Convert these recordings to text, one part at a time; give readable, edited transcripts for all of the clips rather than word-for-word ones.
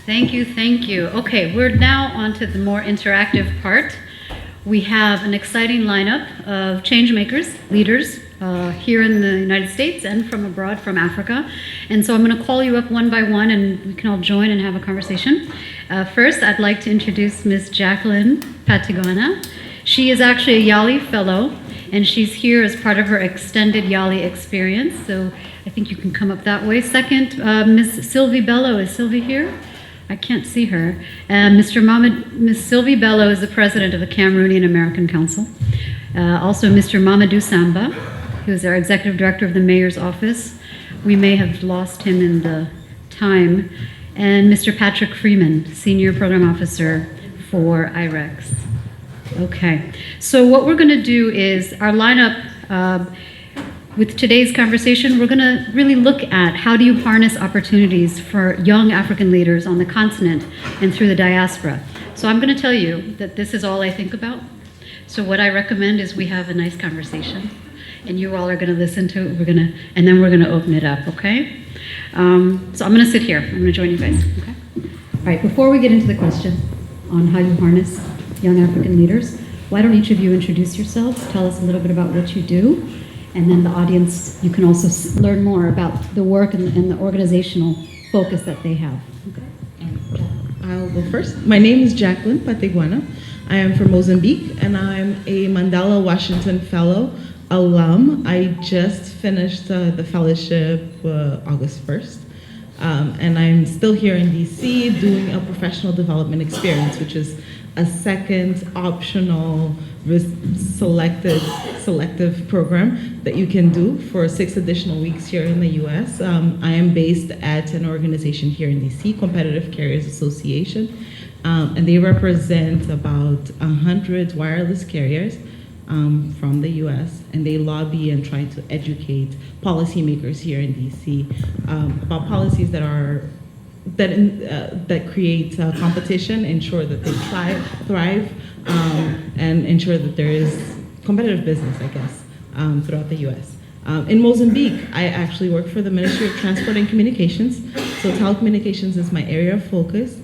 Thank you, thank you. Okay, we're now on to the more interactive part. We have an exciting lineup of change makers, leaders, here in the United States and from abroad, from Africa. And so I'm going to call you up one by one and we can all join and have a conversation. First, I'd like to introduce Ms. Jacqueline Patigwana. She is actually a YALI fellow, and she's here as part of her extended YALI experience. So I think you can come up that way. Second, Ms. Sylvie Bello. Is Sylvie here? I can't see her. Ms. Sylvie Bello is the president of the Cameroonian American Council. Also, Mr. Mamadou Samba, who is our executive director of the mayor's office. We may have lost him in the time. And Mr. Patrick Freeman, senior program officer for IREX. Okay, so what we're going to do is our lineup. With today's conversation, we're going to really look at how do you harness opportunities for young African leaders on the continent and through the diaspora. So I'm going to tell you that this is all I think about. So what I recommend is we have a nice conversation, and you all are going to listen to it. And then we're going to open it up, okay? So I'm going to sit here. I'm going to join you guys, okay? All right, before we get into the question on how you harness young African leaders, why don't each of you introduce yourselves, tell us a little bit about what you do, and then the audience, you can also learn more about the work and the organizational focus that they have. Okay. I'll go first. My name is Jacqueline Patigwana. I am from Mozambique, and I'm a Mandela Washington Fellow alum. I just finished the fellowship August 1st, and I'm still here in DC doing a professional development experience, which is a second optional selective program that you can do for 6 additional weeks here in the US. I am based at an organization here in DC, Competitive Carriers Association, and they represent about 100 wireless carriers from the US, and they lobby and try to educate policymakers here in DC about policies that create competition, ensure that they thrive, and ensure that there is competitive business, I guess, throughout the U.S. In Mozambique, I actually work for the Ministry of Transport and Communications, so telecommunications is my area of focus.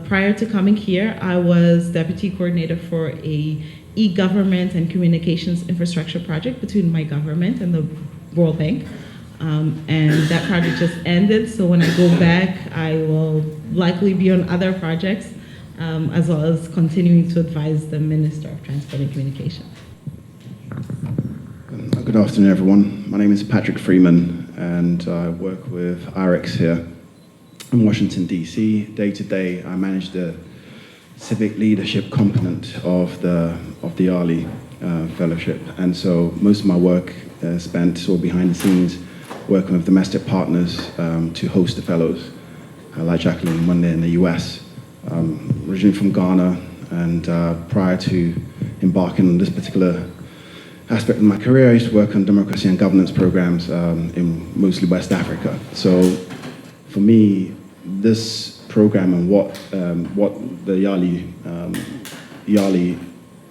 Prior to coming here, I was deputy coordinator for a e-government and communications infrastructure project between my government and the World Bank. And that project just ended, so when I go back, I will likely be on other projects, as well as continuing to advise the Minister of Transport and Communication. Good afternoon, everyone. My name is Patrick Freeman, and I work with IREX here in Washington, D.C. Day to day, I manage the civic leadership component of the YALI fellowship, and so most of my work is spent sort of behind the scenes, working with domestic partners to host the fellows, like Jacqueline when they're in the US. Originally from Ghana, and prior to embarking on this particular aspect of my career, I used to work on democracy and governance programs in mostly West Africa. So for me, this program and what the YALI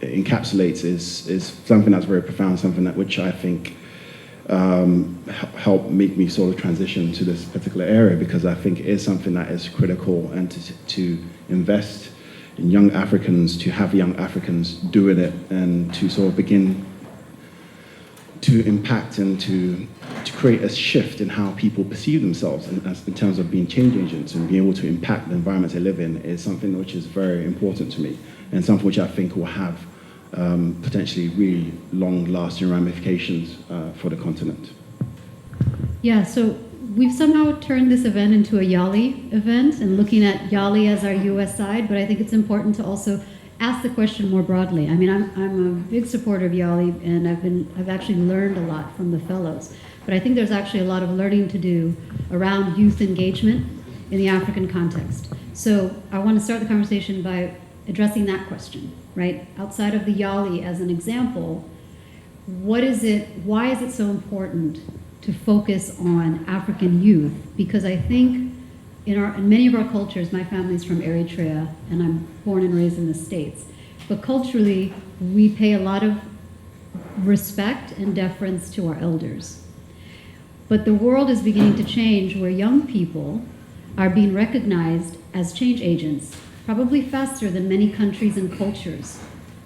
encapsulates is something that's very profound, something that which I think help make me sort of transition to this particular area, because I think it is something that is critical, and to invest in young Africans, to have young Africans doing it, and to sort of begin to impact and to create a shift in how people perceive themselves in terms of being change agents and being able to impact the environment they live in is something which is very important to me, and something which I think will have potentially really long-lasting ramifications for the continent. Yeah, so we've somehow turned this event into a YALI event and looking at YALI as our US side, but I think it's important to also ask the question more broadly. I mean, I'm a big supporter of YALI, and I've actually learned a lot from the fellows, but I think there's actually a lot of learning to do around youth engagement in the African context. So I want to start the conversation by addressing that question, right? Outside of the YALI as an example, why is it so important to focus on African youth? Because I think in many of our cultures, my family's from Eritrea, and I'm born and raised in the States, but culturally, we pay a lot of respect and deference to our elders. But the world is beginning to change, where young people are being recognized as change agents, probably faster than many countries and cultures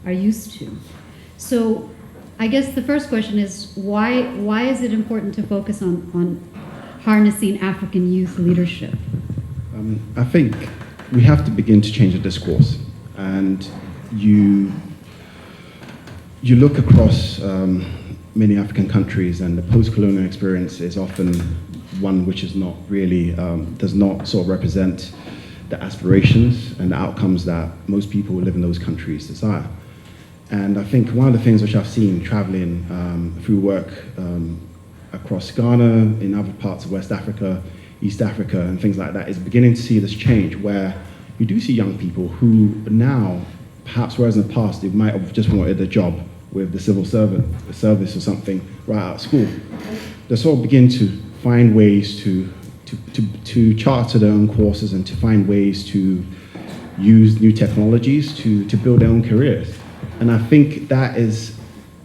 are used to. So I guess the first question is, why is it important to focus on harnessing African youth leadership? I think we have to begin to change the discourse. And you look across many African countries, and the post-colonial experience is often one which is not really, does not sort of represent the aspirations and the outcomes that most people who live in those countries desire. And I think one of the things which I've seen traveling through work across Ghana, in other parts of West Africa, East Africa, and things like that, is beginning to see this change where you do see young people who now, perhaps whereas in the past they might have just wanted a job with the civil service or something right out of school, they sort of begin to find ways to charter their own courses and to find ways to use new technologies to build their own careers. And I think that is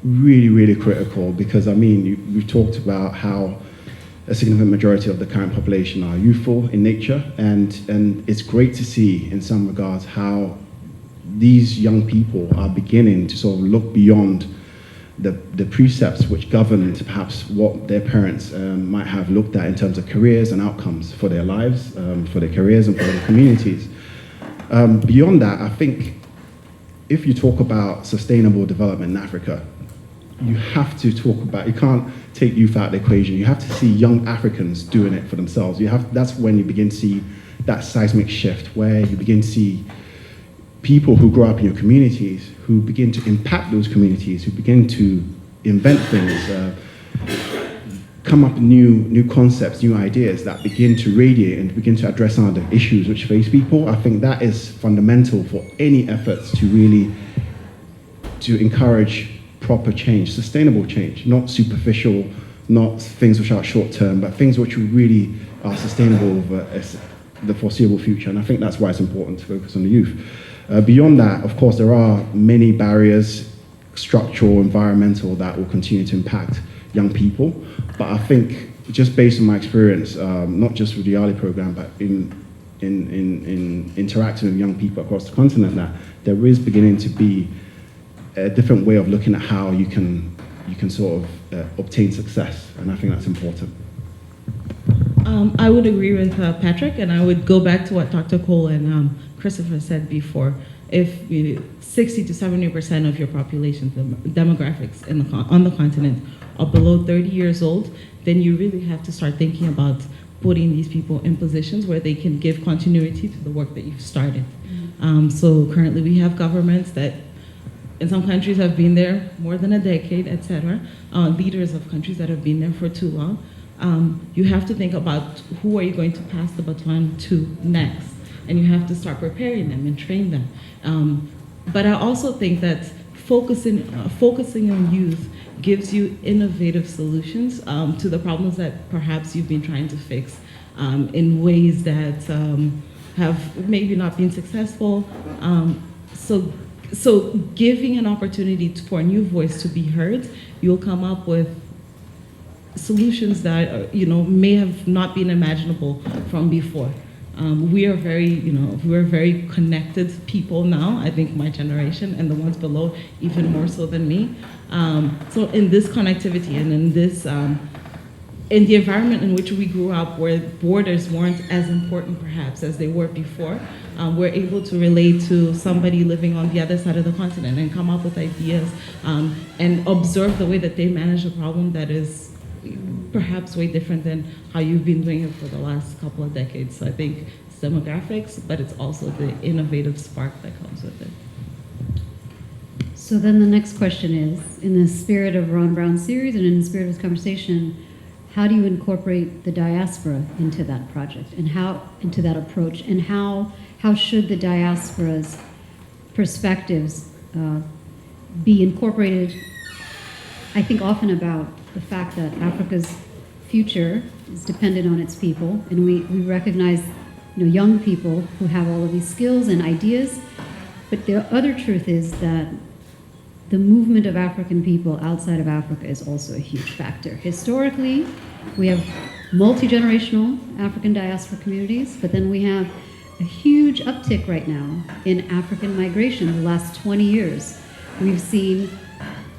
really, really critical because, I mean, we've talked about how a significant majority of the current population are youthful in nature, and it's great to see in some regards how these young people are beginning to sort of look beyond the precepts which governed perhaps what their parents might have looked at in terms of careers and outcomes for their lives, for their careers and for their communities. Beyond that, I think if you talk about sustainable development in Africa, you have to talk about, you can't take youth out of the equation. You have to see young Africans doing it for themselves. That's when you begin to see that seismic shift, where you begin to see people who grow up in your communities, who begin to impact those communities, who begin to invent things, come up with new concepts, new ideas that begin to radiate and begin to address some of the issues which face people. I think that is fundamental for any efforts to really to encourage proper change, sustainable change, not superficial, not things which are short-term, but things which really are sustainable over the foreseeable future. And I think that's why it's important to focus on the youth. Beyond that, of course, there are many barriers, structural, environmental, that will continue to impact young people. But I think, just based on my experience, not just with the YALI program, but in interacting with young people across the continent, that there is beginning to be a different way of looking at how you can sort of obtain success, and I think that's important. I would agree with Patrick, and I would go back to what Dr. Cole and Christopher said before. If 60 to 70% of your population demographics on the continent are below 30 years old, then you really have to start thinking about putting these people in positions where they can give continuity to the work that you've started. So currently we have governments that in some countries have been there more than a decade, etc. Leaders of countries that have been there for too long. You have to think about who are you going to pass the baton to next, and you have to start preparing them and train them. But I also think that focusing on youth gives you innovative solutions to the problems that perhaps you've been trying to fix in ways that have maybe not been successful. So giving an opportunity for a new voice to be heard, you'll come up with solutions that may have not been imaginable from before. We are very connected people now. I think my generation and the ones below even more so than me. So in this connectivity and in this, in the environment in which we grew up, where borders weren't as important perhaps as they were before, we're able to relate to somebody living on the other side of the continent and come up with ideas and observe the way that they manage a problem that is perhaps way different than how you've been doing it for the last couple of decades. So I think it's demographics, but it's also the innovative spark that comes with it. So then the next question is, in the spirit of Ron Brown's series and in the spirit of this conversation, how do you incorporate the diaspora into that project and into that approach, and how should the diaspora's perspectives be incorporated? I think often about the fact that Africa's future is dependent on its people, and we recognize young people who have all of these skills and ideas, but the other truth is that the movement of African people outside of Africa is also a huge factor. Historically, we have multi-generational African diaspora communities, but then we have a huge uptick right now in African migration in the last 20 years. We've seen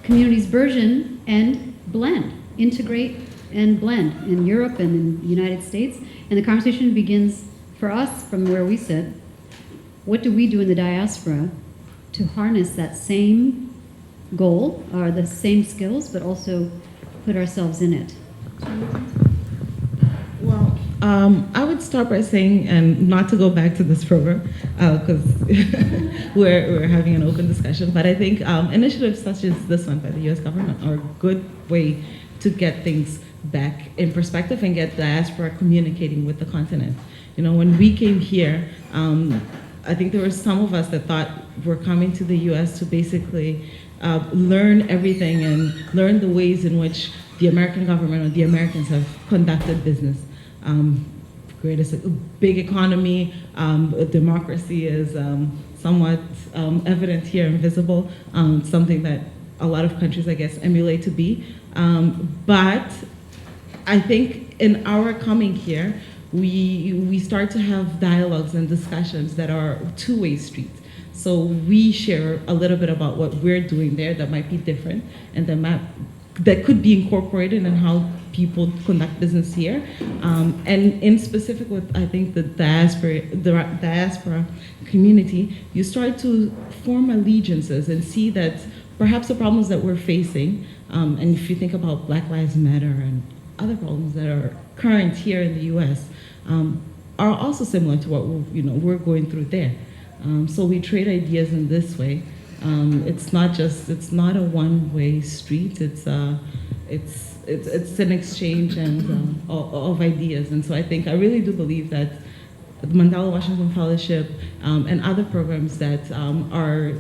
communities burgeon and blend, integrate and blend in Europe and in the United States. And the conversation begins for us from where we sit. What do we do in the diaspora to harness that same goal, or the same skills, but also put ourselves in it? Well, I would start by saying, and not to go back to this program, because we're having an open discussion, but I think initiatives such as this one by the US government are a good way to get things back in perspective and get diaspora communicating with the continent. You know, when we came here, I think there were some of us that thought we're coming to the US to basically learn everything and learn the ways in which the American government or the Americans have conducted business. Greatest big economy, democracy is somewhat evident here and visible, something that a lot of countries, I guess, emulate to be. But I think in our coming here, we start to have dialogues and discussions that are two-way streets. So we share a little bit about what we're doing there that might be different and that could be incorporated in how people conduct business here. And in specific with, I think, the diaspora community, you start to form allegiances and see that perhaps the problems that we're facing, and if you think about Black Lives Matter and other problems that are current here in the US, are also similar to what we're going through there. So we trade ideas in this way. It's not a one-way street. It's an exchange and of ideas. And so I really do believe that the Mandela Washington Fellowship and other programs that are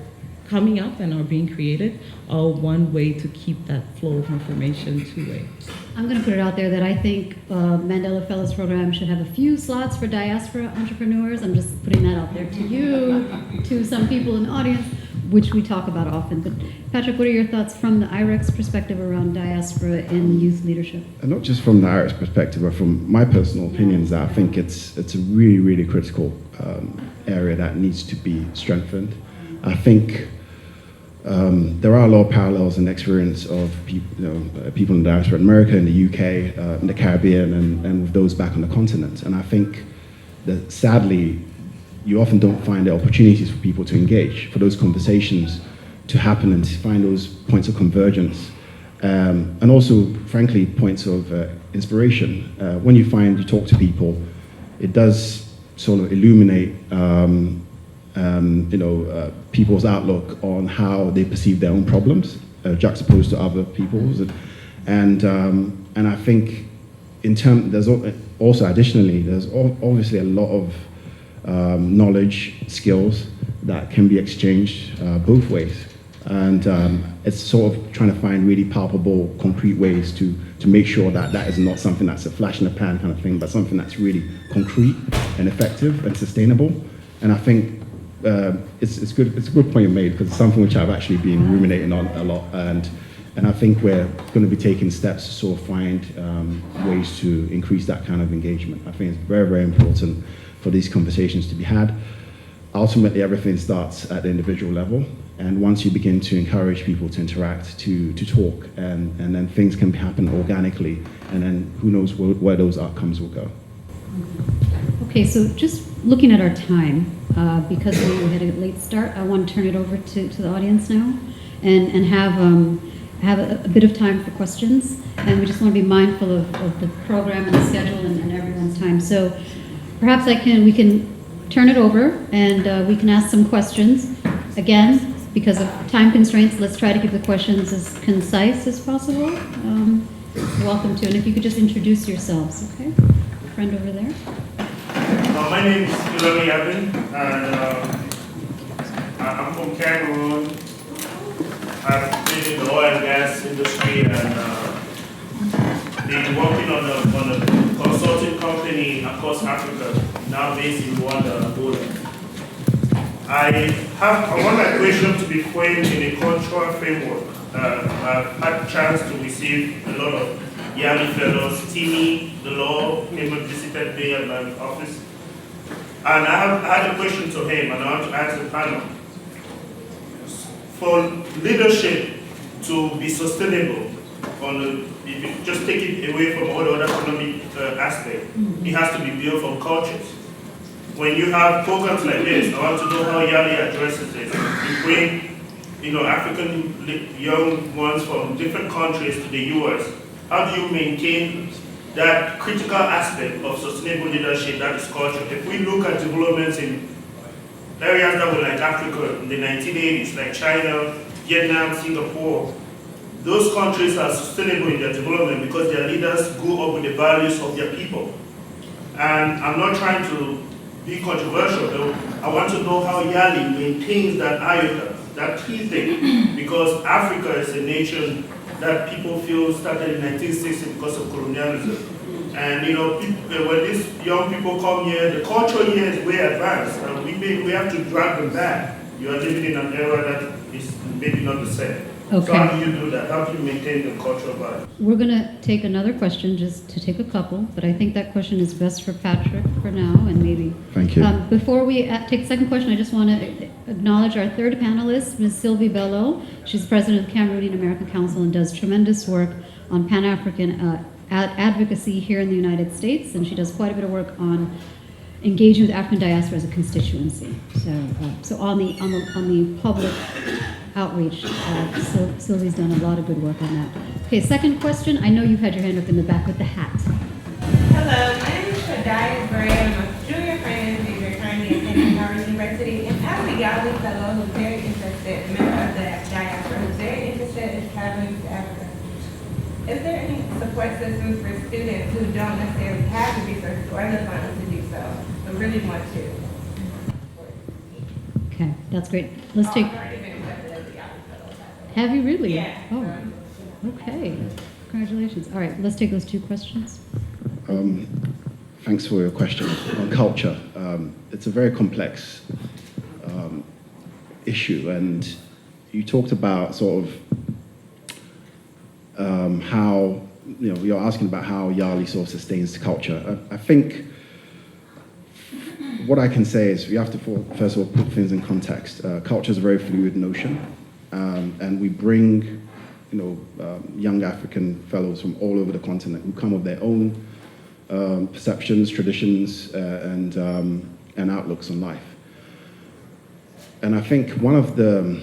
coming up and are being created are one way to keep that flow of information two-way. I'm going to put it out there that I think Mandela Fellows Program should have a few slots for diaspora entrepreneurs. I'm just putting that out there to you, to some people in the audience, which we talk about often. But Patrick, what are your thoughts from the IREX perspective around diaspora in youth leadership? And not just from the IREX perspective, but from my personal opinions, I think it's a really, really critical area that needs to be strengthened. I think there are a lot of parallels and experience of people in the diaspora in America, in the UK, in the Caribbean, and with those back on the continent. And I think that sadly, you often don't find the opportunities for people to engage, for those conversations to happen and to find those points of convergence. And also, frankly, points of inspiration. When you talk to people, it does sort of illuminate people's outlook on how they perceive their own problems, juxtaposed to other people's, and I think there's also additionally there's obviously a lot of knowledge, skills that can be exchanged both ways, and it's sort of trying to find really palpable, concrete ways to make sure that is not something that's a flash in the pan kind of thing, but something that's really concrete and effective and sustainable. And I think it's good. It's a good point you made, because it's something which I've actually been ruminating on a lot, and I think we're going to be taking steps to sort of find ways to increase that kind of engagement. I think it's very, very important for these conversations to be had. Ultimately, everything starts at the individual level, and once you begin to encourage people to interact, to talk, and then things can happen organically, and then who knows where those outcomes will go. Okay, so just looking at our time, because we had a late start, I want to turn it over to the audience now, and have a bit of time for questions. And we just want to be mindful of the program and the schedule and everyone's time. So perhaps we can turn it over, and we can ask some questions. Again, because of time constraints, let's try to keep the questions as concise as possible. You're welcome to, and if you could just introduce yourselves, okay? Friend over there. My name is Ilami Yabin, and I'm from Cameroon. I've been in the oil and gas industry and been working on a consulting company across Africa, now based in Rwanda, Angola. I want my question to be framed in a cultural framework. I've had a chance to receive a lot of YALI fellows. Timmy, the law, came and visited me at my office. And I had a question to him, and I want to ask the panel. For leadership to be sustainable, if you just take it away from all the other economic aspects, it has to be built from cultures. When you have programs like this, I want to know how YALI addresses this. You bring, African young ones from different countries to the US. How do you maintain that critical aspect of sustainable leadership, that is culture? If we look at developments in areas that were like Africa in the 1980s, like China, Vietnam, Singapore, those countries are sustainable in their development because their leaders grew up with the values of their people. And I'm not trying to be controversial, though. I want to know how YALI maintains that iota, that key thing, because Africa is a nation that people feel started in 1960 because of colonialism. And when these young people come here, the culture here is way advanced, and we have to drag them back. You are living in an era that is maybe not the same. Okay. So how do you do that? How do you maintain the cultural value? We're going to take another question, just to take a couple, but I think that question is best for Patrick for now, and maybe. Thank you. Before we take the second question, I just want to acknowledge our third panelist, Ms. Sylvie Bello. She's president of Cameroonian American Council and does tremendous work on Pan-African advocacy here in the United States, and she does quite a bit of work on engaging with African diaspora as a constituency. So on the public outreach, Sylvie's done a lot of good work on that. Okay, second question. I know you've had your hand up in the back with the hat. Hello, my name is Shadai Bray. I'm a junior finance major currently attending Howard University. And as a YALI fellow who's very interested, member of the diaspora, who's very interested in traveling to Africa, is there any support systems for students who don't necessarily have the resources or the funds to do so, but really want to? Okay, that's great. Let's take. Have you really? Yeah. Oh, okay. Congratulations. All right, let's take those two questions. Thanks for your question on culture. It's a very complex issue, and you talked about sort of how, you're asking about how YALI sort of sustains culture. I think what I can say is we have to first of all put things in context. Culture is a very fluid notion. And we bring, young African fellows from all over the continent who come with their own perceptions, traditions, and outlooks on life. And I think one of the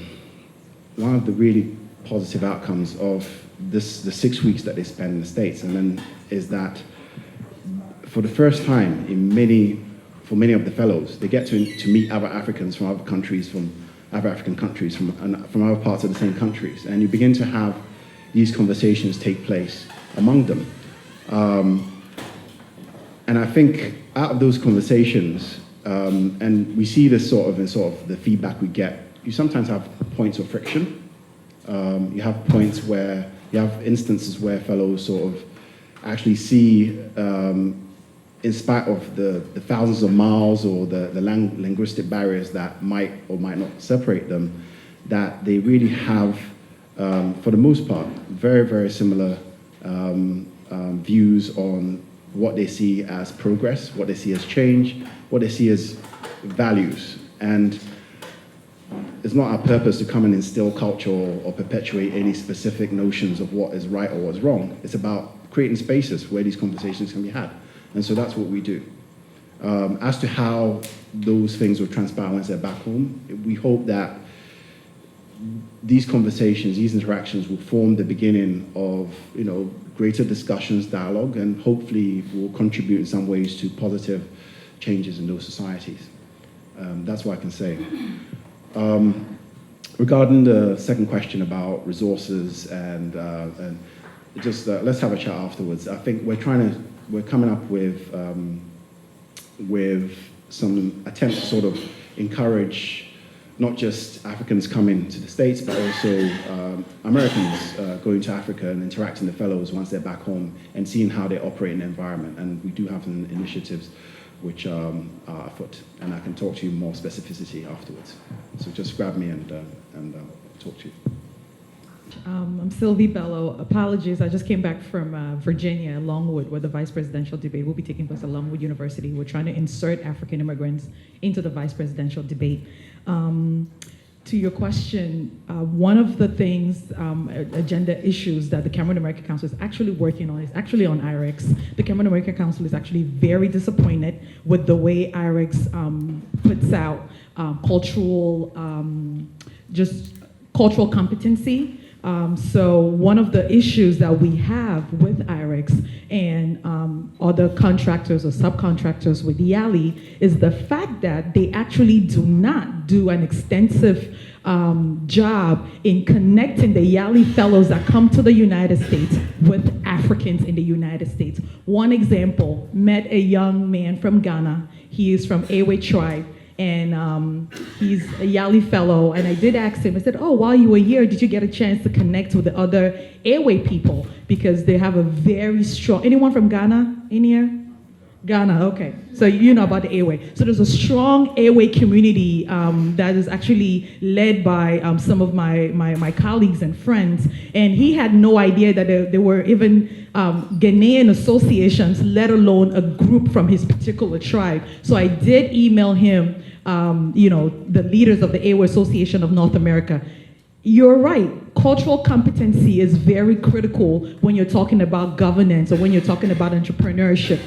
really positive outcomes of the 6 weeks that they spend in the States, and then is that for the first time for many of the fellows, they get to meet other Africans from other countries, from other African countries, from other parts of the same countries. And you begin to have these conversations take place among them. And I think out of those conversations, and we see this sort of the feedback we get, you sometimes have points of friction. You have points where, you have instances where fellows sort of actually see, in spite of the thousands of miles or the linguistic barriers that might or might not separate them, that they really have, for the most part, very, very similar views on what they see as progress, what they see as change, what they see as values. And it's not our purpose to come and instill culture or perpetuate any specific notions of what is right or what's wrong. It's about creating spaces where these conversations can be had. And so that's what we do. As to how those things will transpire once they're back home, we hope that these conversations, these interactions will form the beginning of, greater discussions, dialogue, and hopefully will contribute in some ways to positive changes in those societies. That's what I can say. Regarding the second question about resources and just let's have a chat afterwards. I think we're coming up with some attempts to sort of encourage not just Africans coming to the States, but also Americans going to Africa and interacting with fellows once they're back home and seeing how they operate in the environment. And we do have some initiatives which are afoot. And I can talk to you more specificity afterwards. So just grab me and talk to you. I'm Sylvie Bello. Apologies, I just came back from Virginia, Longwood, where the vice presidential debate will be taking place at Longwood University. We're trying to insert African immigrants into the vice presidential debate. To your question, one of the things, agenda issues that the Cameroon American Council is actually working on is actually on IREX. The Cameroon American Council is actually very disappointed with the way IREX puts out cultural competency. So one of the issues that we have with IREX and other contractors or subcontractors with YALI is the fact that they actually do not do an extensive job in connecting the YALI fellows that come to the United States with Africans in the United States. One example, met a young man from Ghana. He is from Ewe tribe. And he's a YALI fellow, and I did ask him, I said, oh, while you were here, did you get a chance to connect with the other Ewe people? Because they have a very strong, anyone from Ghana in here? Ghana, okay. So you know about the Ewe. So there's a strong Ewe community that is actually led by some of my colleagues and friends. And he had no idea that there were even Ghanaian associations, let alone a group from his particular tribe. So I did email him, the leaders of the Ewe Association of North America. You're right. Cultural competency is very critical when you're talking about governance or when you're talking about entrepreneurship.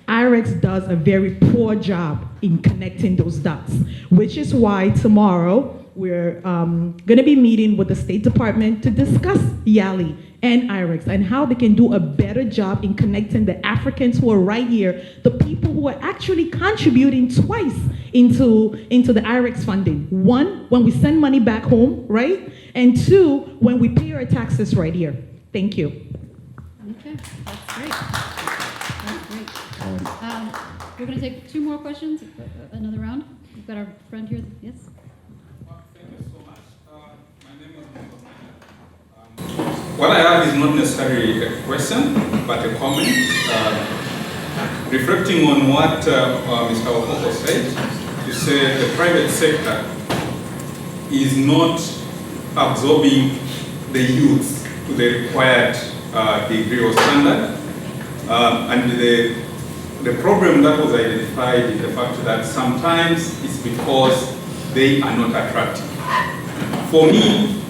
IREX does a very poor job in connecting those dots, which is why tomorrow we're going to be meeting with the State Department to discuss YALI and IREX and how they can do a better job in connecting the Africans who are right here, the people who are actually contributing twice into the IREX funding. One, when we send money back home, right? And two, when we pay our taxes right here. Thank you. Okay, that's great. That's great. We're going to take two more questions, another round. We've got our friend here. Yes? Thank you so much. My name is what I have is not necessarily a question, but a comment. Reflecting on what Mr. Okoko said, you say the private sector is not absorbing the youth to the required degree or standard. And the problem that was identified is the fact that sometimes it's because they are not attractive. For me,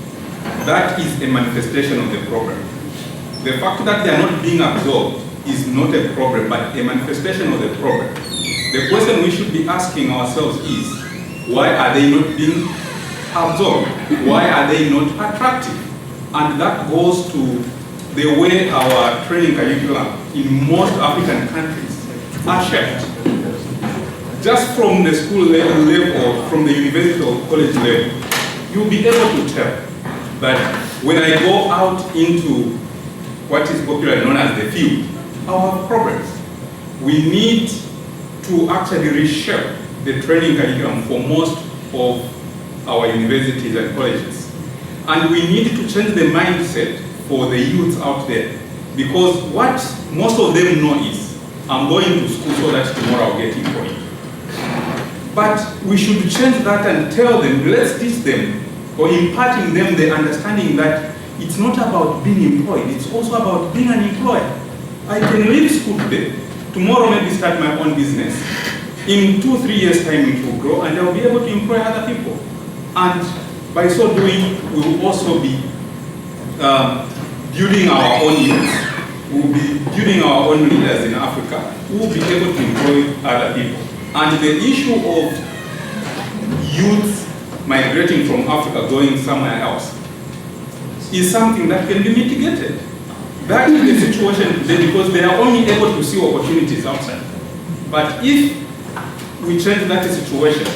that is a manifestation of the problem. The fact that they are not being absorbed is not a problem, but a manifestation of the problem. The question we should be asking ourselves is, why are they not being absorbed? Why are they not attractive? And that goes to the way our training curriculum in most African countries are shaped. Just from the school level, from the university or college level, you'll be able to tell that when I go out into what is popularly known as the field, our problems. We need to actually reshape the training curriculum for most of our universities and colleges. And we need to change the mindset for the youth out there. Because what most of them know is, I'm going to school so that tomorrow I'll get employed. But we should change that and tell them, let's teach them, or imparting them the understanding that it's not about being employed, it's also about being unemployed. I can leave school today, tomorrow maybe start my own business. In 2-3 years time it will grow and I'll be able to employ other people. And by so doing, we will also be building our own youth. We will be building our own leaders in Africa who will be able to employ other people. And the issue of youth migrating from Africa going somewhere else is something that can be mitigated. That is the situation today because they are only able to see opportunities outside. But if we change that situation,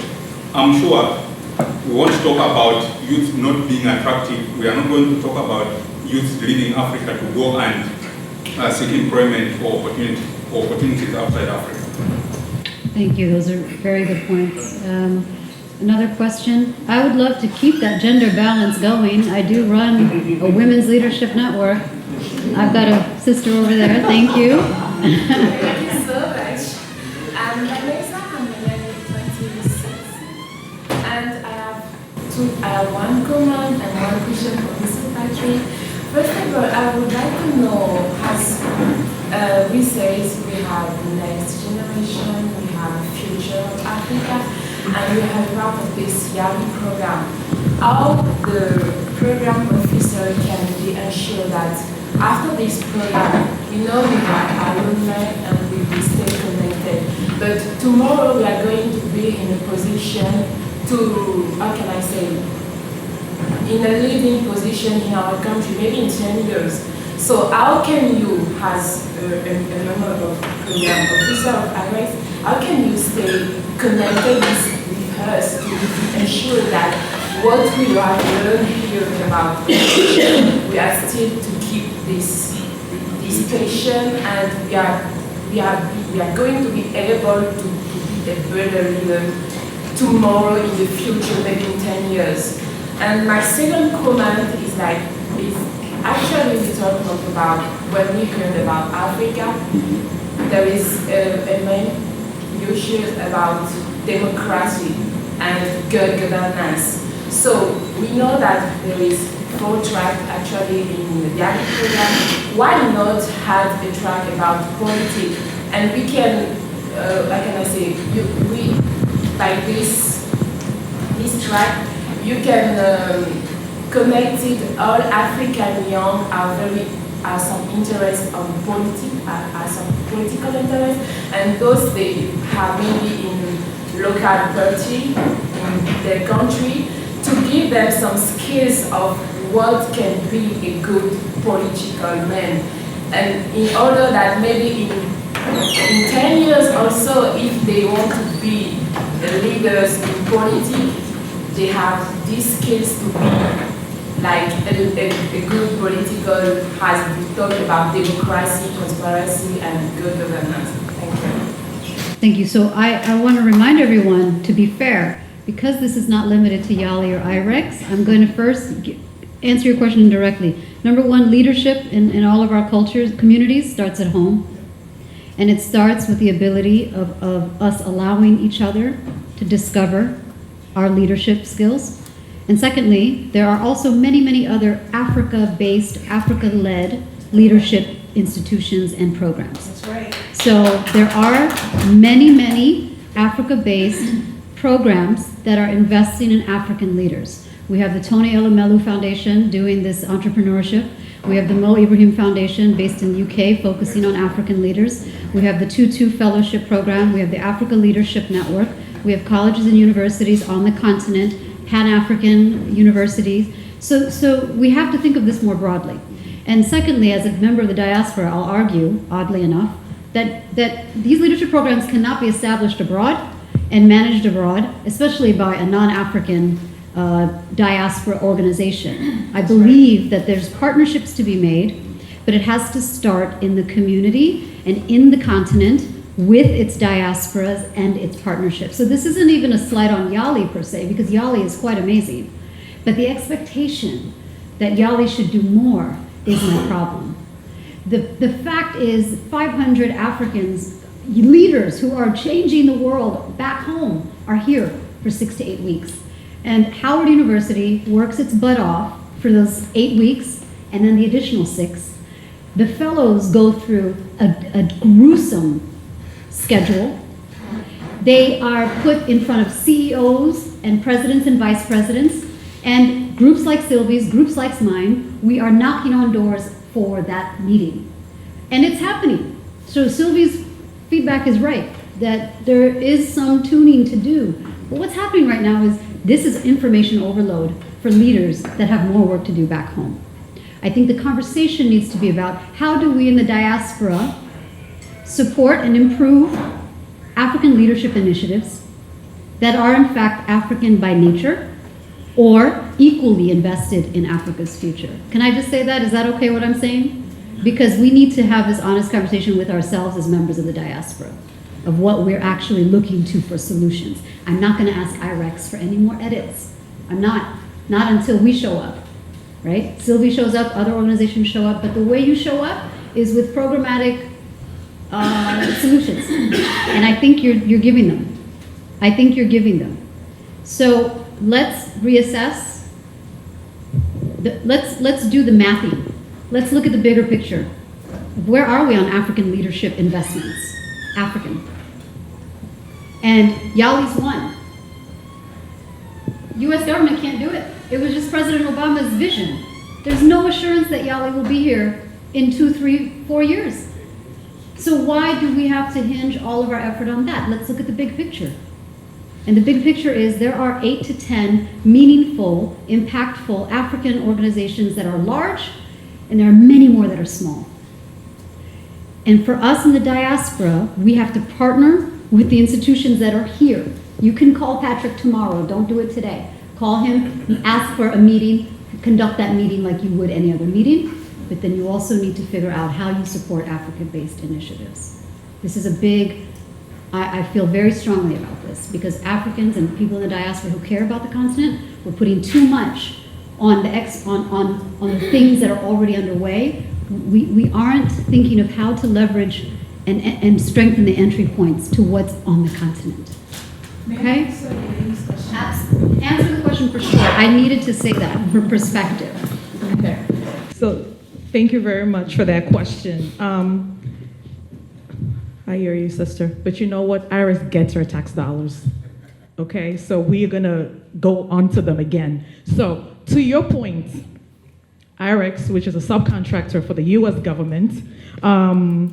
I'm sure we won't talk about youth not being attractive. We are not going to talk about youth leaving Africa to go and seek employment or opportunities outside Africa. Thank you. Those are very good points. Another question. I would love to keep that gender balance going. I do run a women's leadership network. I've got a sister over there. Thank you. Thank you so much. My name have one comment and one question for Mr. Patrick. First of all, I would like to know, as we say, we have the next generation, we have future of Africa, and we have part of this YALI program. How the program officer can be ensured that after this program, we know we have alumni and we will stay connected. But tomorrow we are going to be in a position to, how can I say, in a leading position in our country, maybe in 10 years. So how can you, as a member of program officer of IREX, how can you stay connected with us to ensure that what we have learned here about education, we are still to keep this passion, and we are going to be able to be a better leader tomorrow, in the future, maybe in 10 years. And my second comment is actually we talk about, when we heard about Africa, there is a main issue about democracy and good governance. So we know that there is 4 tracks actually in the YALI program. Why not have a track about politics? And we can, how can I say, by this track, you can connect it. All African young are some interest on politics, are some political interest, and those they have maybe in local party in their country, to give them some skills of what can be a good political man. And in order that maybe in 10 years or so, if they want to be the leaders in politics, they have these skills to be like a good political, as we talk about democracy, transparency, and good governance. Thank you. Thank you. So I want to remind everyone, to be fair, because this is not limited to YALI or IREX, I'm going to first answer your question directly. Number one, leadership in all of our cultures, communities, starts at home. And it starts with the ability of us allowing each other to discover our leadership skills. And secondly, there are also many, many other Africa-based, Africa-led leadership institutions and programs. That's right. So there are many, many Africa-based programs that are investing in African leaders. We have the Tony Elumelu Foundation doing this entrepreneurship. We have the Mo Ibrahim Foundation based in the UK focusing on African leaders. We have the Tutu Fellowship Program. We have the Africa Leadership Network. We have colleges and universities on the continent, Pan-African universities. So we have to think of this more broadly. And secondly, as a member of the diaspora, I'll argue, oddly enough, that these leadership programs cannot be established abroad and managed abroad, especially by a non-African diaspora organization. I believe that there's partnerships to be made, but it has to start in the community and in the continent with its diasporas and its partnerships. So this isn't even a slight on YALI per se, because YALI is quite amazing. But the expectation that YALI should do more is my problem. The fact is 500 Africans, leaders who are changing the world back home, are here for 6 to 8 weeks. And Howard University works its butt off for those 8 weeks and then the additional 6. The fellows go through a gruesome schedule. They are put in front of CEOs and presidents and vice presidents, and groups like Sylvie's, groups like mine, we are knocking on doors for that meeting. And it's happening. So Sylvie's feedback is right, that there is some tuning to do. But what's happening right now is this is information overload for leaders that have more work to do back home. I think the conversation needs to be about how do we in the diaspora support and improve African leadership initiatives that are in fact African by nature or equally invested in Africa's future. Can I just say that? Is that okay what I'm saying? Because we need to have this honest conversation with ourselves as members of the diaspora of what we're actually looking to for solutions. I'm not going to ask IREX for any more edits. I'm not until we show up, right? Sylvie shows up, other organizations show up, but the way you show up is with programmatic solutions. And I think you're giving them. I think you're giving them. So let's reassess let's do the mathing. Let's look at the bigger picture. Where are we on African leadership investments? African. And YALI's one. U.S. government can't do it. It was just President Obama's vision. There's no assurance that YALI will be here in 2, 3, 4 years. So why do we have to hinge all of our effort on that? Let's look at the big picture. And the big picture is there are 8 to 10 meaningful, impactful African organizations that are large, and there are many more that are small. And for us in the diaspora, we have to partner with the institutions that are here. You can call Patrick tomorrow, don't do it today. Call him and ask for a meeting, conduct that meeting like you would any other meeting, but then you also need to figure out how you support Africa-based initiatives. This is a big, I feel very strongly about this because Africans and people in the diaspora who care about the continent, we're putting too much on the things that are already underway. We aren't thinking of how to leverage and strengthen the entry points to what's on the continent. Okay? Answer the question for sure. I needed to say that for perspective. Okay. So thank you very much for that question. I hear you, sister. But you know what? Iris gets her tax dollars. Okay? So we're going to go on to them again. So to your point, IREX, which is a subcontractor for the U.S. government, so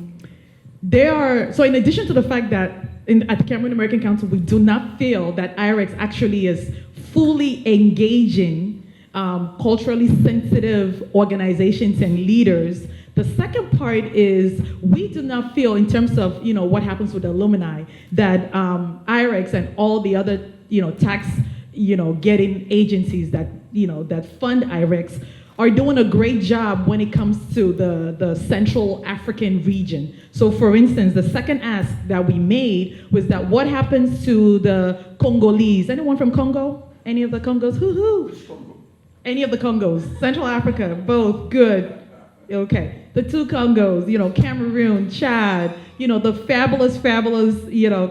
in addition to the fact that at the Cameroon American Council, we do not feel that IREX actually is fully engaging culturally sensitive organizations and leaders. The second part is we do not feel, in terms of what happens with the alumni, that IREX and all the other tax getting agencies that that fund IREX are doing a great job when it comes to the Central African region. So for instance, the second ask that we made was that what happens to the Congolese? Anyone from Congo? Any of the Congos? Hoo-hoo! Any of the Congos? Central Africa, both, good. Okay, the two Congos, Cameroon, Chad, the fabulous,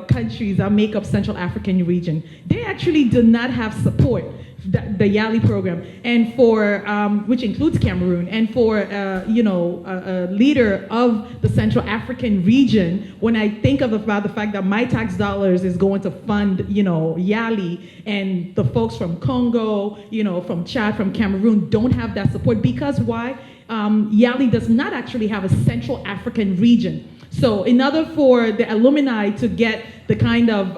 countries that make up Central African region. They actually do not have support. The YALI program, and for which includes Cameroon, and for a leader of the Central African region. When I think about the fact that my tax dollars is going to fund YALI, and the folks from Congo, from Chad, from Cameroon don't have that support because why? YALI does not actually have a Central African region. So in order for the alumni to get the kind of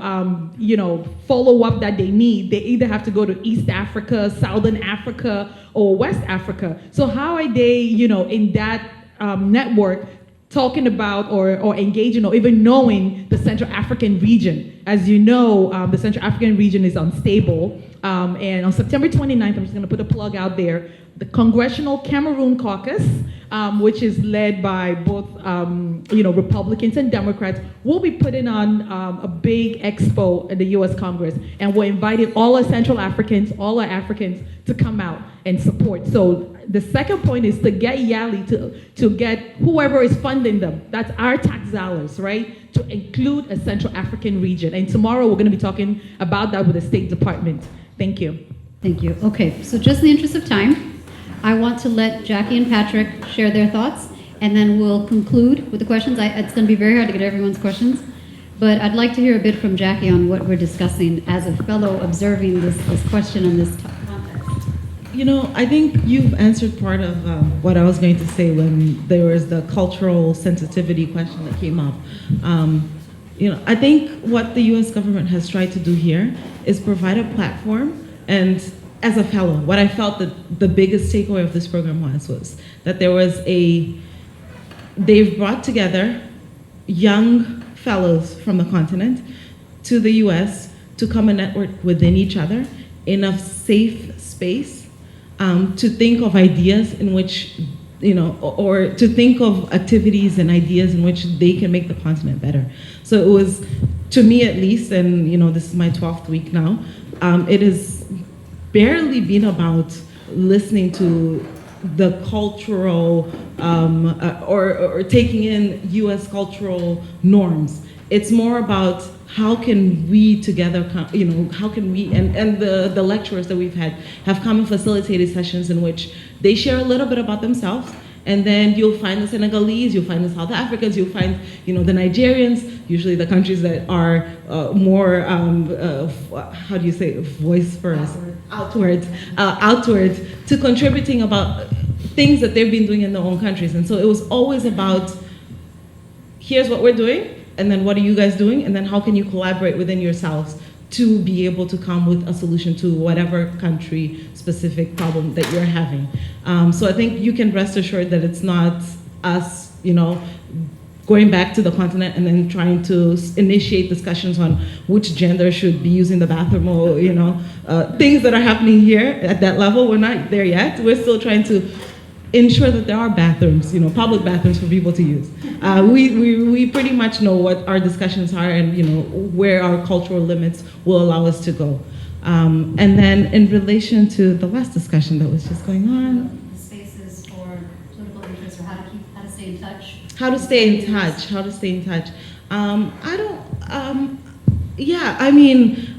follow-up that they need, they either have to go to East Africa, Southern Africa, or West Africa. So how are they, in that network talking about or engaging or even knowing the Central African region? As you know, the Central African region is unstable. And on September 29th, I'm just going to put a plug out there, the Congressional Cameroon Caucus, which is led by both Republicans and Democrats, will be putting on a big expo in the U.S. Congress, and we're inviting all our Central Africans, all our Africans to come out and support. So the second point is to get YALI to get whoever is funding them, that's our tax dollars, right, to include a Central African region. And tomorrow we're going to be talking about that with the State Department. Thank you. Thank you. Okay, so just in the interest of time, I want to let Jackie and Patrick share their thoughts, and then we'll conclude with the questions. It's going to be very hard to get everyone's questions, but I'd like to hear a bit from Jackie on what we're discussing as a fellow observing this question and this context. I think you've answered part of what I was going to say when there was the cultural sensitivity question that came up. I think what the U.S. government has tried to do here is provide a platform, and as a fellow, what I felt that the biggest takeaway of this program was that they've brought together young fellows from the continent to the US to come and network within each other in a safe space to think of ideas in which, or to think of activities and ideas in which they can make the continent better. So it was, to me at least, and this is my 12th week now, it has barely been about listening to the cultural or taking in US cultural norms It's more about how can we together, how can we, and the lecturers that we've had have come and facilitated sessions in which they share a little bit about themselves, and then you'll find the Senegalese, you'll find the South Africans, you'll find, the Nigerians, usually the countries that are more, how do you say, voice first, outward to contributing about things that they've been doing in their own countries. And so it was always about, here's what we're doing, and then what are you guys doing, and then how can you collaborate within yourselves to be able to come with a solution to whatever country-specific problem that you're having. So I think you can rest assured that it's not us, going back to the continent and then trying to initiate discussions on which gender should be using the bathroom, or things that are happening here at that level. We're not there yet. We're still trying to ensure that there are bathrooms, public bathrooms for people to use. We pretty much know what our discussions are and where our cultural limits will allow us to go. And then in relation to the last discussion that was just going on, the spaces for political interest, or how to stay in touch. How to stay in touch.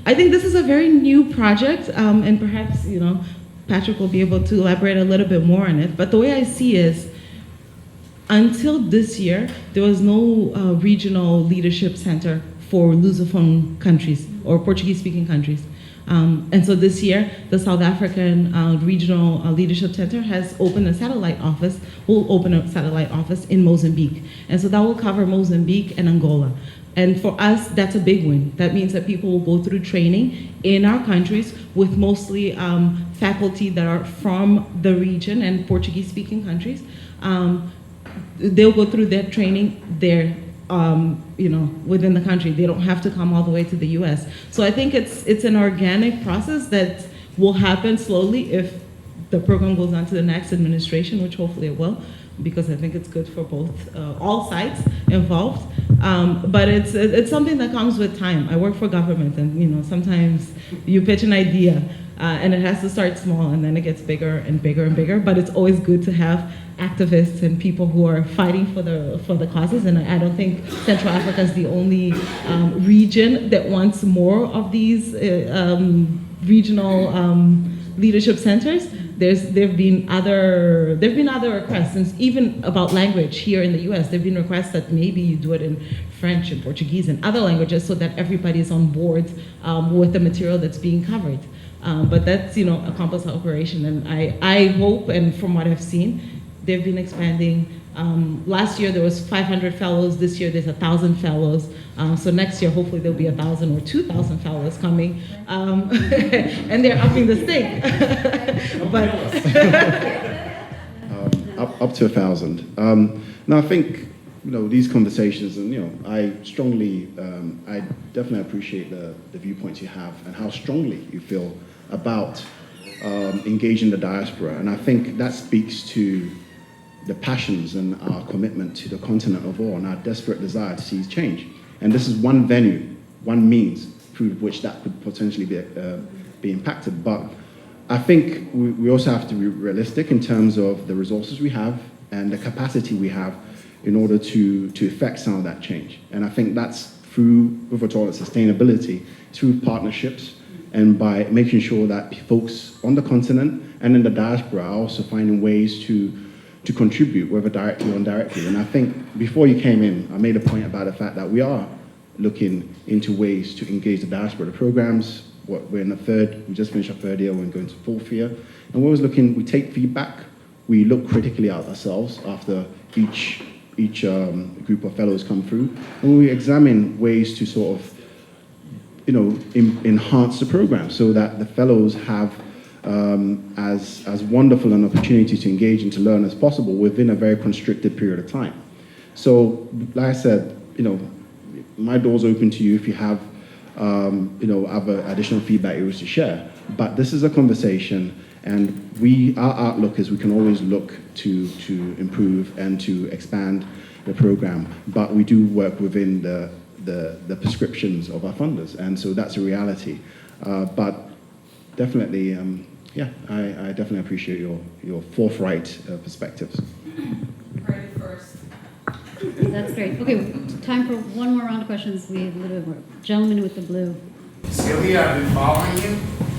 I think this is a very new project, and perhaps, Patrick will be able to elaborate a little bit more on it. But the way I see is, until this year, there was no regional leadership center for Lusophone countries or Portuguese-speaking countries. And so this year, the South African Regional Leadership Center has opened a satellite office, will open a satellite office in Mozambique. And so that will cover Mozambique and Angola. And for us, that's a big win. That means that people will go through training in our countries with mostly faculty that are from the region and Portuguese-speaking countries. They'll go through their training there, within the country. They don't have to come all the way to the US. So I think it's an organic process that will happen slowly if the program goes on to the next administration, which hopefully it will, because I think it's good for both, all sides involved. But it's something that comes with time. I work for government, and sometimes you pitch an idea, and it has to start small, and then it gets bigger and bigger and bigger. But it's always good to have activists and people who are fighting for the causes. And I don't think Central Africa is the only region that wants more of these regional leadership centers. There've been other requests, since even about language here in the U.S. There've been requests that maybe you do it in French and Portuguese and other languages, so that everybody is on board with the material that's being covered. But that's a complex operation, and I hope, and from what I've seen, they've been expanding. Last year there was 500 fellows. This year there's 1,000 fellows. So next year hopefully there'll be 1,000 or 2,000 fellows coming, and they're upping the stake. But up to 1,000. Now I think these conversations, and I strongly, I definitely appreciate the viewpoints you have and how strongly you feel about engaging the diaspora, and I think that speaks to the passions and our commitment to the continent of all, and our desperate desire to see change. And this is one venue, one means through which that could potentially be impacted. But I think we also have to be realistic in terms of the resources we have and the capacity we have in order to effect some of that change. And I think that's through, with what's called sustainability, through partnerships, and by making sure that folks on the continent and in the diaspora are also finding ways to contribute, whether directly or indirectly. And I think before you came in, I made a point about the fact that we are looking into ways to engage the diaspora. The programs, we're in the third, we just finished our third year, we're going to fourth year. And we're always looking, we take feedback, we look critically at ourselves after each group of fellows come through, and we examine ways to sort of, enhance the program so that the fellows have as wonderful an opportunity to engage and to learn as possible within a very constricted period of time. So, like I said, my door's open to you if you have, other additional feedback you wish to share. But this is a conversation, and our outlook is we can always look to improve and to expand the program. But we do work within the prescriptions of our funders, and so that's a reality. But definitely, I definitely appreciate your forthright perspectives. Right first. That's great. Okay, time for one more round of questions. We have a little bit more. Gentleman with the blue. Sylvia, I've been following you.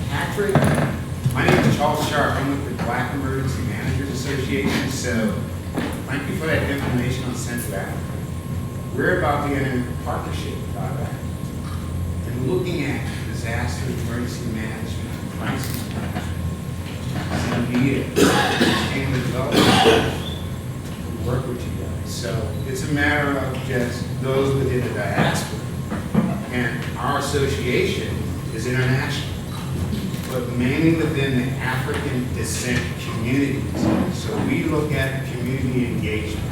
Patrick, my name is Charles Sharp. I'm with the Black Emergency Managers Association. So thank you for that information on Central Africa. We're about to get into a partnership with Africa and looking at disaster emergency management, crisis management. CBA, Sustainable Development, we work with you guys. So it's a matter of just those within the diaspora. And our association is international, but mainly within the African descent communities. So we look at community engagement.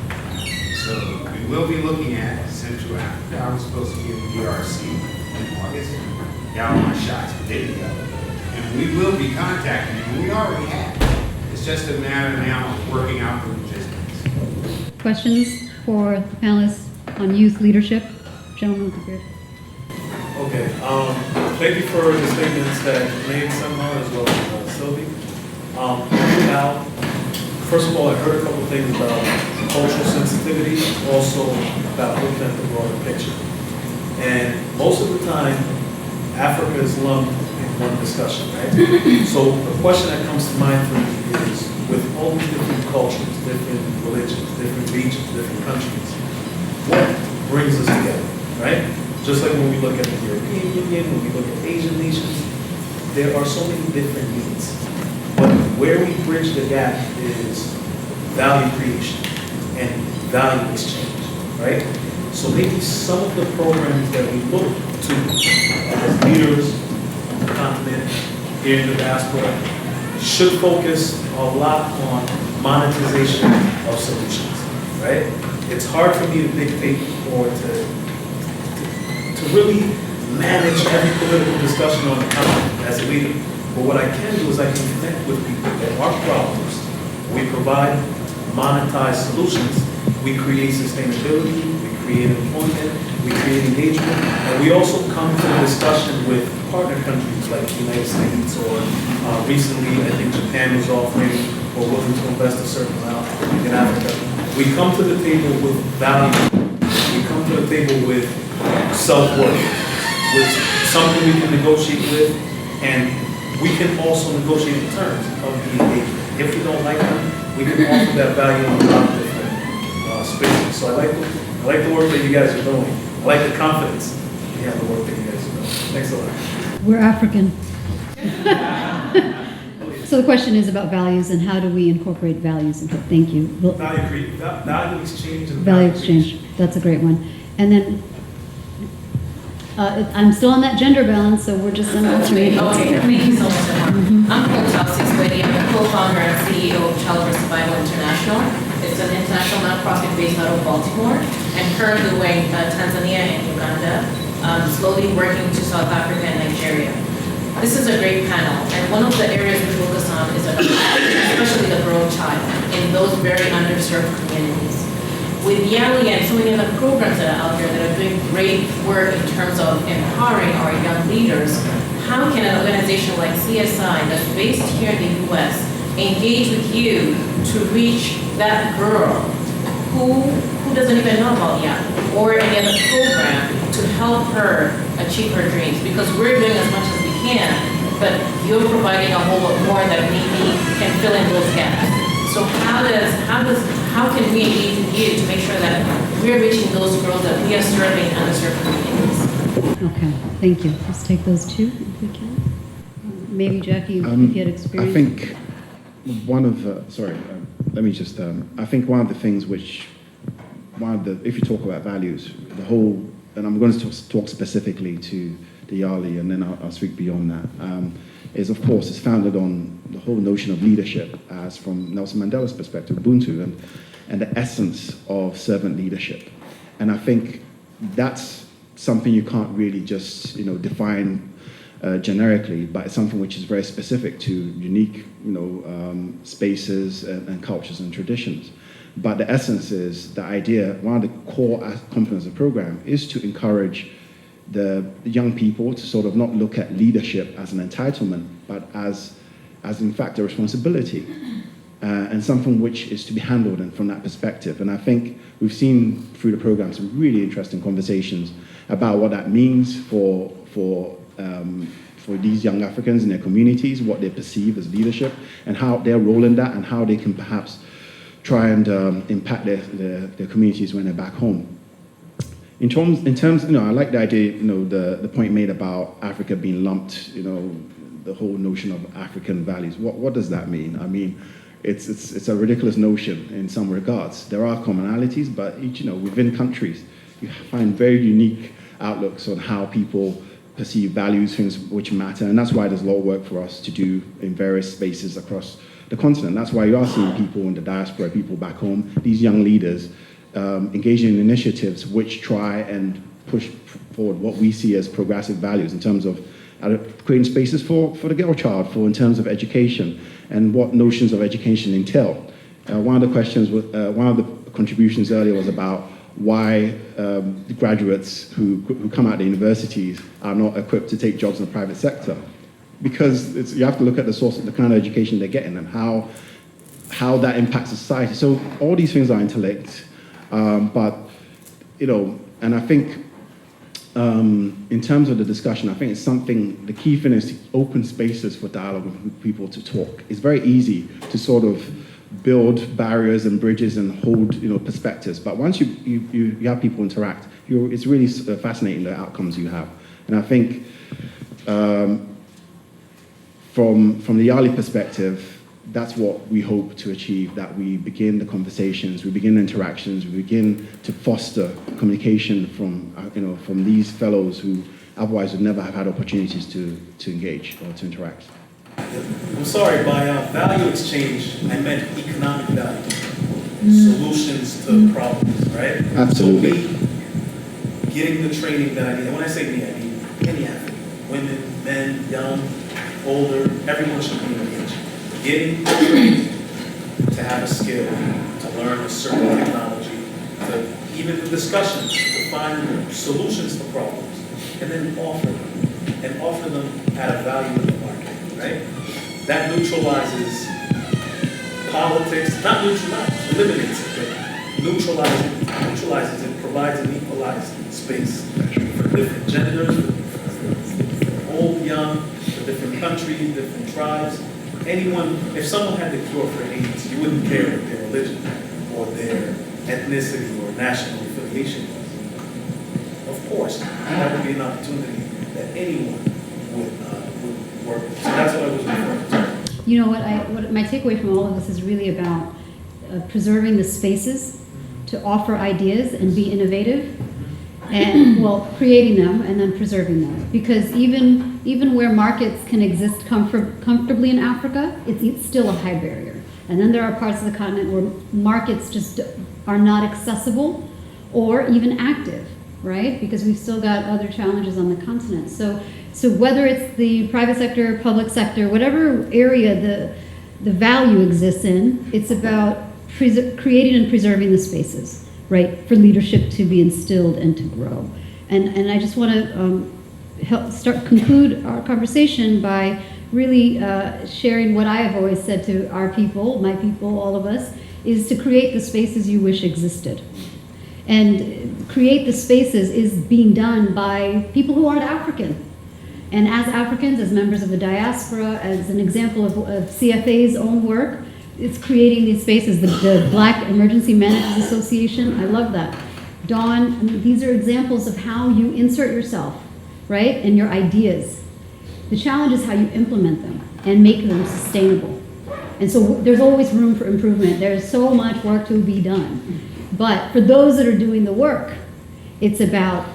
So we will be looking at Central Africa. I was supposed to be in the DRC in August. Y'all my shots didn't go. And we will be contacting you, and we already have. It's just a matter now of working out the logistics. Questions for the panelists on youth leadership? Gentleman with the beard. Okay, thank you for the statements that you made somehow, as well as Sylvie. Now, first of all, I heard a couple of things about cultural sensitivity, also about looking at the broader picture. And most of the time, Africa is lumped in one discussion, right? So the question that comes to mind for me is, with all these different cultures, different religions, different regions, different countries, what brings us together, right? Just like when we look at the European Union, when we look at Asian nations, there are so many different needs. But where we bridge the gap is value creation and value exchange, right? So maybe some of the programs that we look to as leaders on the continent, here in the diaspora, should focus a lot on monetization of solutions, right? It's hard for me to dictate or to really manage every political discussion on the continent as a leader. But what I can do is I can connect with people that are problems. We provide monetized solutions. We create sustainability, we create employment, we create engagement, and we also come to the discussion with partner countries like the United States, or recently I think Japan was offering or willing to invest a certain amount in Africa. We come to the table with value. We come to the table with self-worth, with something we can negotiate with, and we can also negotiate the terms of the engagement. If we don't like them, we can offer that value on a lot of different spaces. So I like the work that you guys are doing. I like the confidence in the work that you guys are doing. Thanks a lot. We're African. So the question is about values and how do we incorporate values into it? Thank you. Value exchange and Value exchange. That's a great one. And then I'm still on that gender balance, so we're just alternating. Okay, thank you so much, Emma. I'm Kotal Siswedi. I'm the co-founder and CEO of Child Birth Survival International. It's an international nonprofit based out of Baltimore, and currently we're in Tanzania and Uganda, slowly working to South Africa and Nigeria. This is a great panel, and one of the areas we focus on is especially the girl child in those very underserved communities. With YALI and so many other programs that are out there that are doing great work in terms of empowering our young leaders, how can an organization like CSI that's based here in the US engage with you to reach that girl who doesn't even know about YALI or any other program to help her achieve her dreams? Because we're doing as much as we can, but you're providing a whole lot more that maybe can fill in those gaps. So how can we engage with you to make sure that we're reaching those girls that we are serving in underserved communities? Okay, thank you. Let's take those two if we can. Maybe Jackie, if you had experience. I think one of the, let me just, I think one of the things which, if you talk about values, the whole, and I'm going to talk specifically to the YALI and then I'll speak beyond that, is of course it's founded on the whole notion of leadership as from Nelson Mandela's perspective, Ubuntu, and the essence of servant leadership. And I think that's something you can't really just define generically, but it's something which is very specific to unique spaces and cultures and traditions. But the essence is the idea, one of the core components of the program is to encourage the young people to sort of not look at leadership as an entitlement, but as in fact a responsibility, and something which is to be handled from that perspective. And I think we've seen through the program some really interesting conversations about what that means for these young Africans in their communities, what they perceive as leadership, and how their role in that, and how they can perhaps try and impact their communities when they're back home. In terms, I like the idea, the point made about Africa being lumped, the whole notion of African values. What does that mean? I mean, it's a ridiculous notion in some regards. There are commonalities, but within countries, you find very unique outlooks on how people perceive values, things which matter, and that's why there's a lot of work for us to do in various spaces across the continent. That's why you are seeing people in the diaspora, people back home, these young leaders engaging in initiatives which try and push forward what we see as progressive values in terms of creating spaces for the girl child, in terms of education and what notions of education entail. One of the contributions earlier was about why the graduates who come out of the universities are not equipped to take jobs in the private sector. Because you have to look at the source of the kind of education they're getting and how that impacts society. So all these things are interlinked, but and I think in terms of the discussion, I think it's something. The key thing is to open spaces for dialogue with people to talk. It's very easy to sort of build barriers and bridges and hold perspectives, but once you have people interact, it's really fascinating the outcomes you have. And I think from the YALI perspective, that's what we hope to achieve, that we begin the conversations, we begin the interactions, we begin to foster communication from these fellows who otherwise would never have had opportunities to engage or to interact. I'm sorry, by value exchange, I meant economic value, solutions to problems, right? Absolutely. So me getting the training that I need, and when I say me, I mean any African, women, men, young, older, everyone should be engaged. Getting the training to have a skill, to learn a certain technology, to even the discussions, to find solutions to problems, and then offer them at a value in the market. Right? That neutralizes politics, not neutralizes, eliminates it, but neutralizes it, provides an equalized space for different genders, for old, young, for different countries, different tribes. Anyone, if someone had the cure for AIDS, you wouldn't care what their religion or their ethnicity or national affiliation was. Of course, that would be an opportunity that anyone would work with. So that's what I was referring to. You know what my takeaway from all of this is really about preserving the spaces to offer ideas and be innovative, and creating them and then preserving them. Because even where markets can exist comfortably in Africa, it's still a high barrier. And then there are parts of the continent where markets just are not accessible or even active, right? Because we've still got other challenges on the continent. So whether it's the private sector, public sector, whatever area the value exists in, it's about creating and preserving the spaces, right, for leadership to be instilled and to grow. And I just want to conclude our conversation by really sharing what I have always said to our people, my people, all of us, is to create the spaces you wish existed. And create the spaces is being done by people who aren't African. And as Africans, as members of the diaspora, as an example of CFA's own work, it's creating these spaces. The Black Emergency Managers Association, I love that. Dawn, these are examples of how you insert yourself, right, and your ideas. The challenge is how you implement them and make them sustainable. And so there's always room for improvement. There's so much work to be done. But for those that are doing the work, it's about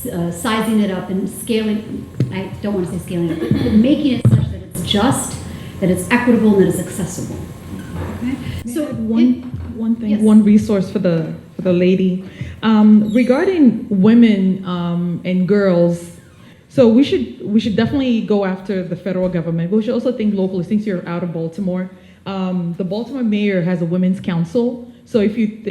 sizing it up and scaling. I don't want to say scaling it, but making it such that it's just, that it's equitable, and that it's accessible. Okay? So one thing, yes. One resource for the lady regarding women and girls. So we should definitely go after the federal government, but we should also think locally. Since you're out of Baltimore, the Baltimore mayor has a women's council. So if you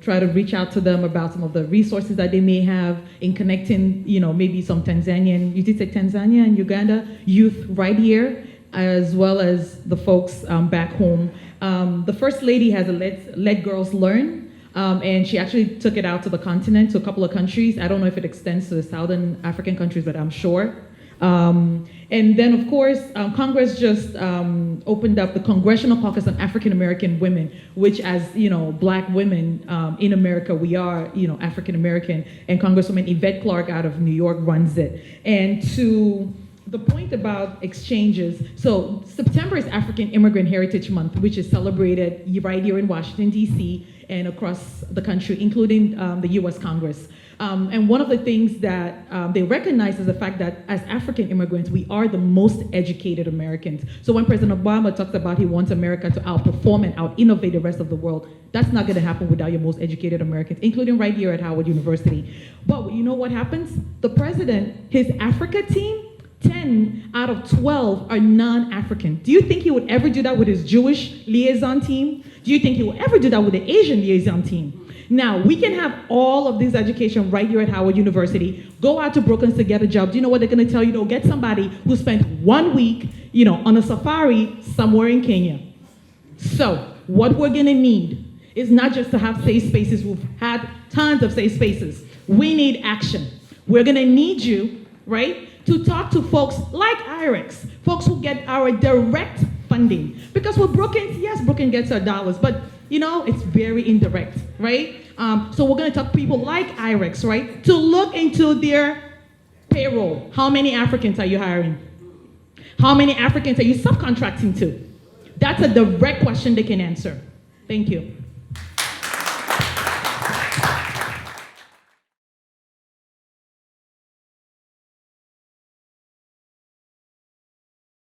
try to reach out to them about some of the resources that they may have in connecting, maybe some Tanzanian, you did say Tanzania and Uganda youth right here, as well as the folks back home. The First Lady has a Let Girls Learn. And she actually took it out to the continent, to a couple of countries. I don't know if it extends to the Southern African countries, but I'm sure. And then, of course, Congress just opened up the Congressional Caucus on African American Women, which, as you know, Black women in America, we are, you know, African American, and Congresswoman Yvette Clarke out of New York runs it. And to the point about exchanges, so September is African Immigrant Heritage Month, which is celebrated right here in Washington, D.C., and across the country, including the U.S. Congress. And one of the things that they recognize is the fact that as African immigrants, we are the most educated Americans. So when President Obama talks about he wants America to outperform and out-innovate the rest of the world, that's not gonna happen without your most educated Americans, including right here at Howard University. But you know what happens? The president, his Africa team, 10 out of 12 are non-African. Do you think he would ever do that with his Jewish liaison team? Do you think he would ever do that with the Asian liaison team? Now, we can have all of this education right here at Howard University. Go out to Brookings to get a job. Do you know what they're gonna tell you? They'll get somebody who spent 1 week, you know, on a safari somewhere in Kenya. So, what we're gonna need is not just to have safe spaces. We've had tons of safe spaces. We need action. We're gonna need you, right, to talk to folks like IREX, folks who get our direct funding. Because with Brookings, yes, Brookings gets our dollars, but you know, it's very indirect, right? So we're gonna talk to people like IREX, right, to look into their payroll. How many Africans are you hiring? How many Africans are you subcontracting to? That's a direct question they can answer. Thank you.